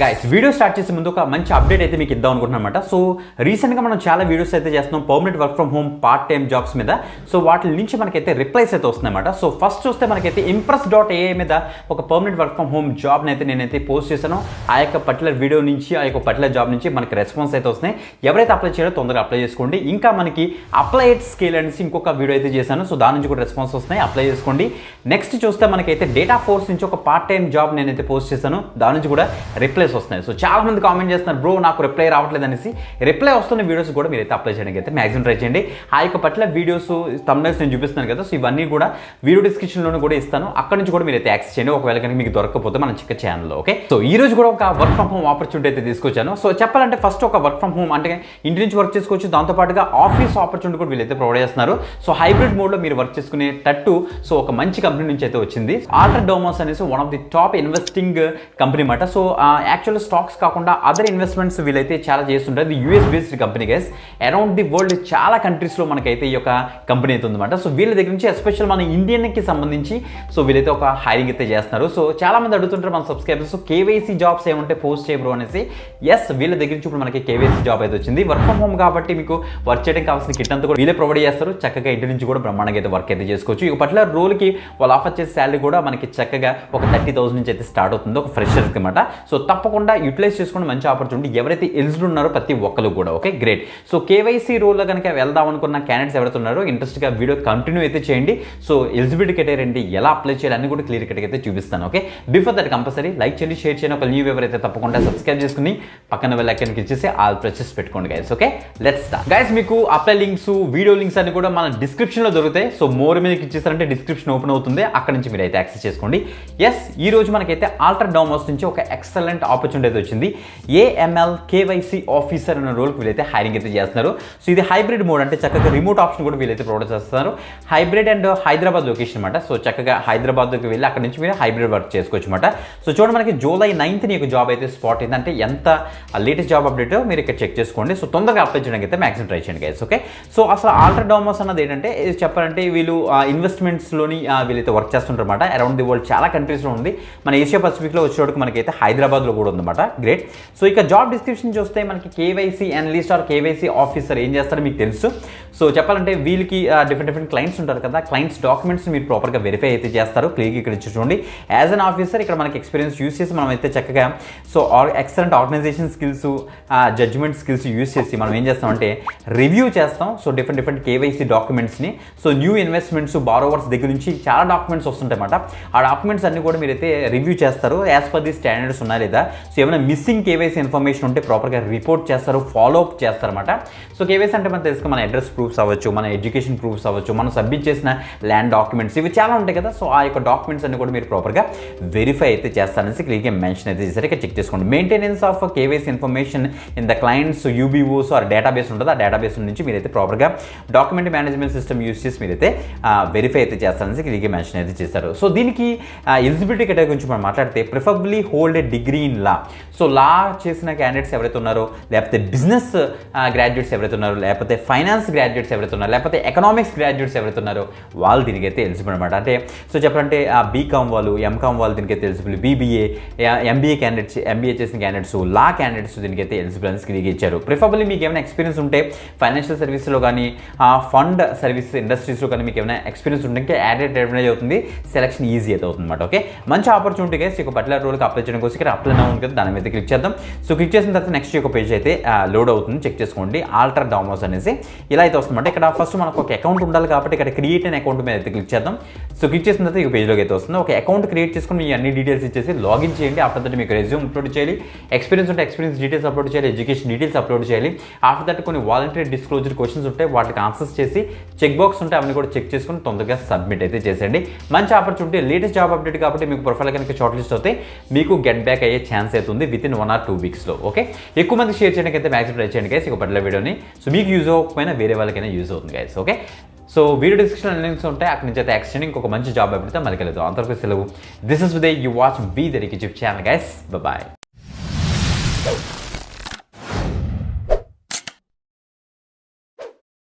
Guys video start చేసే ముందు ఒక మంచి అప్డేట్ అయితే మీకు ఇద్దాం అనుకుంటున్నానమాట. సో రీసెంట్గా మనం చాలా వీడియోస్ అయితే చేస్తున్నాం permanent work from home part time jobs మీద. సో వాటి నుంచి మనకైతే రిప్లైస్ అయితే వస్తున్నాయన్నమాట. సో ఫస్ట్ చూస్తే మనకైతే impress.ai మీద ఒక పర్మనెంట్ వర్క్ ఫ్రమ్ హోమ్ జాబ్ని అయితే నేనైతే పోస్ట్ చేశాను. ఆ యొక్క పర్టికులర్ వీడియో నుంచి ఆ యొక్క పర్టికులర్ జాబ్ నుంచి మనకి రెస్పాన్స్ అయితే వస్తున్నాయి. ఎవరైతే అప్లై చేయాలో తొందరగా అప్లై చేసుకోండి. ఇంకా మనకి అప్లై ఎట్ స్కేల్ అనేసి ఇంకొక వీడియో అయితే చేశాను. సో దాని నుంచి కూడా రెస్పాన్స్ వస్తున్నాయి, అప్లై చేసుకోండి. నెక్స్ట్ చూస్తే మనకైతే డేటా ఫోర్స్ నుంచి ఒక పార్ట్ టైం జాబ్ నేనైతే పోస్ట్ చేశాను. దాని నుంచి కూడా రిప్లైస్ వస్తున్నాయి. సో చాలా మంది కామెంట్ చేస్తున్నారు, బ్రో నాకు రిప్లై రావట్లేదు అనేసి. రిప్లై వస్తున్న వీడియోస్ కూడా మీరైతే అప్లై చేయడానికి అయితే మ్యాక్సిమం ట్రై చేయండి. ఆ యొక్క పర్టికులర్ వీడియోస్ థంబ్నెయిల్స్ నేను చూపిస్తున్నాను కదా, సో ఇవన్నీ కూడా వీడియో డిస్క్రిప్షన్లోనే కూడా ఇస్తాను. అక్కడ నుంచి కూడా మీరైతే యాక్సెస్ చేయండి ఒకవేళ కనుక మీకు దొరకకపోతే మన చిక్క ఛానల్లో. ఓకే, సో ఈ రోజు కూడా ఒక వర్క్ ఫ్రమ్ హోమ్ ఆపర్చునిటీ అయితే తీసుకొచ్చాను. సో చెప్పాలంటే ఫస్ట్ ఒక వర్క్ ఫ్రమ్ హోమ్ అంటే ఇంటి నుంచి వర్క్ చేసుకోవచ్చు, దాంతోపాటుగా ఆఫీస్ ఆపర్చునిటీ కూడా వీళ్ళైతే ప్రొవైడ్ చేస్తున్నారు. సో హైబ్రిడ్ మోడ్లో మీరు వర్క్ చేసుకునేటట్టు సో ఒక మంచి కంపెనీ నుంచి అయితే వచ్చింది. ఆల్టర్ డోమోస్ అనేసి one of the top investing company అన్నమాట. సో యాక్చువల్ స్టాక్స్ కాకుండా అదర్ ఇన్వెస్ట్మెంట్స్ వీళ్ళైతే చాలా చేస్తుంటారు. ఇది US based company guys. Around the world చాలా కంట్రీస్లో మనకైతే ఈ యొక్క కంపెనీ అయితే ఉందన్నమాట. సో వీళ్ళ దగ్గర నుంచి ఎస్పెషల్ మన ఇండియన్కి సంబంధించి సో వీళ్ళైతే ఒక హైరింగ్ అయితే చేస్తున్నారు. సో చాలా మంది అడుగుతుంటారు మన సబ్స్క్రైబర్స్, కేవైసీ జాబ్స్ ఏమంటే పోస్ట్ చేయబ్రో అనేసి. ఎస్, వీళ్ళ దగ్గర నుంచి ఇప్పుడు మనకి కేవైసీ జాబ్ అయితే వచ్చింది. వర్క్ ఫ్రమ్ హోమ్ కాబట్టి మీకు వర్క్ చేయడానికి కావాల్సిన కిట్ అంతా కూడా వీళ్ళే ప్రొవైడ్ చేస్తారు. చక్కగా ఇంటి నుంచి కూడా బ్రహ్మాండంగా అయితే వర్క్ అయితే చేసుకోవచ్చు. ఈ పర్టికులర్ రోల్కి వాళ్ళు ఆఫర్ చేసే శాలరీ కూడా మనకి చక్కగా ఒక 30,000 నుంచి అయితే స్టార్ట్ అవుతుంది ఒక ఫ్రెషర్స్కి అనమాట. సో తప్పకుండా యూటిలైజ్ చేసుకుని మంచి ఆపర్చునిటీ ఎవరైతే ఎలిజిబుల్ ఉన్నారో ప్రతి ఒక్కరు కూడా. Okay, great. సో కేవైసీ రోల్లో కనుక వెళ్దాం అనుకున్న క్యాండిడేట్స్ ఎవరైతే ఉన్నారో ఇంట్రెస్ట్గా వీడియో కంటిన్యూ అయితే చేయండి. సో ఎలిజిబిలిటీ క్రైటీరియా ఏంటి, ఎలా అప్లై చేయాలి అన్ని కూడా క్లియర్ కట్గా అయితే చూపిస్తాను. Okay, before that compulsory like చేయండి, షేర్ చేయండి. ఒక న్యూ ఎవరైతే తప్పకుండా సబ్స్క్రైబ్ చేసుకుని పక్కన బెల్ ఐకాన్ ఇచ్చేసి ఆల్ ప్రెస్ పెట్టుకోండి guys. Okay, let's start. Guys మీకు అప్లై లింక్స్, వీడియో లింక్స్ అన్ని కూడా మన డిస్క్రిప్షన్లో దొరుకుతాయి. సో మోర్ మీద ఇచ్చేసారంటే డిస్క్రిప్షన్ ఓపెన్ అవుతుంది, అక్కడ నుంచి మీరు అయితే యాక్సెస్ చేసుకోండి. ఎస్, ఈ రోజు మనకైతే ఆల్టర్ డోమోస్ నుంచి ఒక ఎక్సలెంట్ ఆపర్చునిటీ అయితే వచ్చింది. AML కేవైసీ ఆఫీసర్ అనే రోల్కి వీళ్ళైతే హైరింగ్ అయితే చేస్తున్నారు. సో ఇది హైబ్రిడ్ మోడ్, అంటే చక్కగా రిమోట్ ఆప్షన్ కూడా వీళ్ళైతే ప్రొవైడ్ చేస్తున్నారు. హైబ్రిడ్ అండ్ హైదరాబాద్ లొకేషన్ అనమాట. సో చక్కగా హైదరాబాద్కి వెళ్ళి అక్కడ నుంచి మీరు హైబ్రిడ్ వర్క్ చేసుకోవచ్చు అనమాట. సో చూడండి, మనకి జూలై 9th ఒక జాబ్ అయితే స్పాట్ అయింది. అంటే ఎంత లేటెస్ట్ జాబ్ అప్డేట్ మీరు ఇక్కడ చెక్ చేసుకోండి. సో తొందరగా అప్లై చేయడానికి అయితే మ్యాక్సిమం ట్రై చేయండి గైస్. ఓకే, సో అసలు ఆల్టర్ డోమోస్ అన్నది ఏంటంటే చెప్పాలంటే వీళ్ళు ఇన్వెస్ట్మెంట్స్లోని వీళ్ళైతే వర్క్ చేస్తుంటారు అనమాట. అరౌండ్ ది వరల్డ్ చాలా కంట్రీస్లో ఉంది. మన ఏషియా పసిఫిక్లో వచ్చేటప్పుడు మనకైతే హైదరాబాద్లో కూడా ఉందన్నమాట. గ్రేట్. సో ఇక జాబ్ డిస్క్రిప్షన్ చూస్తే మనకి KYC analyst or KYC officer ఏం చేస్తారో మీకు తెలుసు. సో చెప్పాలంటే వీళ్ళకి డిఫరెంట్ క్లయింట్స్ ఉంటారు కదా, క్లయింట్స్ డాక్యుమెంట్స్ మీరు ప్రాపర్గా వెరిఫై అయితే చేస్తారు. క్లియర్గా ఇక్కడ చూడండి, యాజ్ అన్ ఆఫీసర్ ఇక్కడ మనకి ఎక్స్పీరియన్స్ యూస్ చేసి మనం అయితే చక్కగా so excellent organization skills, judgment skills use చేసి మనం ఏం చేస్తామంటే రివ్యూ చేస్తాం. సో డిఫరెంట్ కేవైసీ డాక్యుమెంట్స్ని. సో న్యూ ఇన్వెస్ట్మెంట్స్, బారోవర్స్ దగ్గర నుంచి చాలా డాక్యుమెంట్స్ వస్తుంటాయి అన్నమాట. ఆ డాక్యుమెంట్స్ అన్ని కూడా మీరైతే రివ్యూ చేస్తారు. యాజ్ పర్ ది స్టాండర్డ్స్ ఉన్నా లేదా, సో ఏమైనా మిస్సింగ్ కేవైసీ ఇన్ఫర్మేషన్ ఉంటే ప్రాపర్గా రిపోర్ట్ చేస్తారు, ఫాలో అప్ చేస్తారన్నమాట. సో కేవైసీ అంటే మనకు తెలుసు, మన అడ్రస్ ప్రూఫ్స్ అవ్వచ్చు, మన ఎడ్యుకేషన్ ప్రూఫ్స్ అవ్వచ్చు, మనం సబ్మిట్ చేసిన ల్యాండ్ డాక్యుమెంట్స్, ఇవి చాలా ఉంటాయి కదా. సో ఆ యొక్క డాక్యుమెంట్స్ అన్ని కూడా మీరు ప్రాపర్గా వెరిఫై అయితే చేస్తారనేసి క్లియర్గా మెన్షన్ అయితే చేశారు. ఇక్కడ చెక్ చేసుకోండి. Maintenance of KYC information in the clients UBOs or database ఉంటుంది. ఆ డేటాబేస్ నుంచి మీరైతే ప్రాపర్గా డాక్యుమెంట్ మేనేజ్మెంట్ సిస్టమ్ యూస్ చేసి మీరైతే వెరిఫై అయితే చేస్తారనేసి క్లియర్గా మెన్షన్ అయితే చేశారు. సో దీనికి ఎలిజిబిలిటీ కేటగిరీ గురించి మనం మాట్లాడితే preferably hold a degree in law. So law చేసిన క్యాండిడేట్స్ ఎవరైతే ఉన్నారో, లేకపోతే బిజినెస్ గ్రాడ్యుయేట్స్ ఎవరైతే ఉన్నారో, లేకపోతే ఫైనాన్స్ గ్రాడ్యుయేట్స్ ఎవరైతే ఉన్నారో, లేకపోతే ఎకనామిక్స్ గ్రాడ్యుయేట్స్ ఎవరైతే ఉన్నారో వాళ్ళు దీనికైతే ఎలిజిబుల్ అనమాట. అంటే సో చెప్పాలంటే బీకామ్ వాళ్ళు, ఎంకామ్ వాళ్ళు దీనికైతే eligible, BBA, MBA candidates, MBA చేసిన క్యాండిడేట్స్, లా క్యాండిడేట్స్ దీనికైతే ఎలిజిబుల్ అని క్లియర్గా ఇచ్చారు. ప్రిఫరబుల్లీ మీకు ఏమైనా ఎక్స్పీరియన్స్ ఉంటే ఫైనాన్షియల్ సర్వీస్లో కానీ, ఫండ్ సర్వీస్ ఇండస్ట్రీస్లో కానీ మీకు ఏమైనా ఎక్స్పీరియన్స్ ఉంటే యాడెడ్ అడ్వాంటేజ్ అవుతుంది, సెలక్షన్ ఈజీ అయితే అవుతుంది అనమాట. ఓకే, మంచి ఆపర్చునిటీ గైస్. ఒక పర్టికులర్ రోల్కి అప్లై చేయడం కోసం ఇక్కడ అప్లై ఉంది కదా, దాని మీద క్లిక్ చేద్దాం. సో క్లిక్ చేసిన తర్వాత నెక్స్ట్ ఒక పేజ్ అయితే లోడ్ అవుతుంది, చెక్ చేసుకోండి. ఆల్టర్ డోమోస్ అనేసి ఇలా అయితే వస్తుందంటే ఇక్కడ ఫస్ట్ మనకు ఒక అకౌంట్ ఉండాలి కాబట్టి ఇక్కడ క్రియేట్ అనే అకౌంట్ మీద అయితే క్లిక్ చేద్దాం. సో క్లిక్ చేసిన తర్వాత ఈ పేజ్లోకి అయితే వస్తుంది. ఒక అకౌంట్ క్రియేట్ చేసుకుని మీ అన్ని డీటెయిల్స్ ఇచ్చేసి లాగిన్ చేయండి. ఆఫ్టర్ దట్ మీకు రెజ్యూమ్ అప్లోడ్ చేయాలి, ఎక్స్పీరియన్స్ ఉంటే ఎక్స్పీరియన్స్ డీటెయిల్స్ అప్లోడ్ చేయాలి, ఎడ్యుకేషన్ డీటెయిల్స్ అప్లోడ్ చేయాలి. ఆఫ్టర్ దట్ కొన్ని వాలంటరీ డిస్క్లోజర్ క్వశ్చన్స్ ఉంటాయి, వాటికి ఆన్సర్స్ చేసి చెక్ బాక్స్ ఉంటే అవన్నీ కూడా చెక్ చేసుకుని తొందరగా సబ్మిట్ అయితే చేసేయండి. మంచి ఆపర్చునిటీ, లేటెస్ట్ జాబ్ అప్డేట్ కాబట్టి మీకు ప్రొఫైల్ కనుక షార్ట్ లిస్ట్ అవుతే మీకు గెట్ బ్యాక్ అయ్యే ఛాన్స్ అవుతుంది విత్ ఇన్ 1 or 2 weeksలో. ఓకే, ఎక్కువ మంది షేర్ చేయడానికి అయితే మ్యాక్సిమం ట్రై చేయండి గైస్. ఒక పర్టికులర్ వీడియోని సో మీకు యూజ్ అవ్వకపోయినా వేరే వాళ్ళకైనా యూజ్ అవుతుంది guys. Okay, so video description links ఉంటాయి, అక్కడి నుంచి అయితే యాక్సెస్ చేయండి. ఇంకొక మంచి జాబ్ అప్డేట్ మళ్ళీ కలదు. అంతవరకు సెలవు. This is Vidya, you watch be the YouTube channel guys. Bye.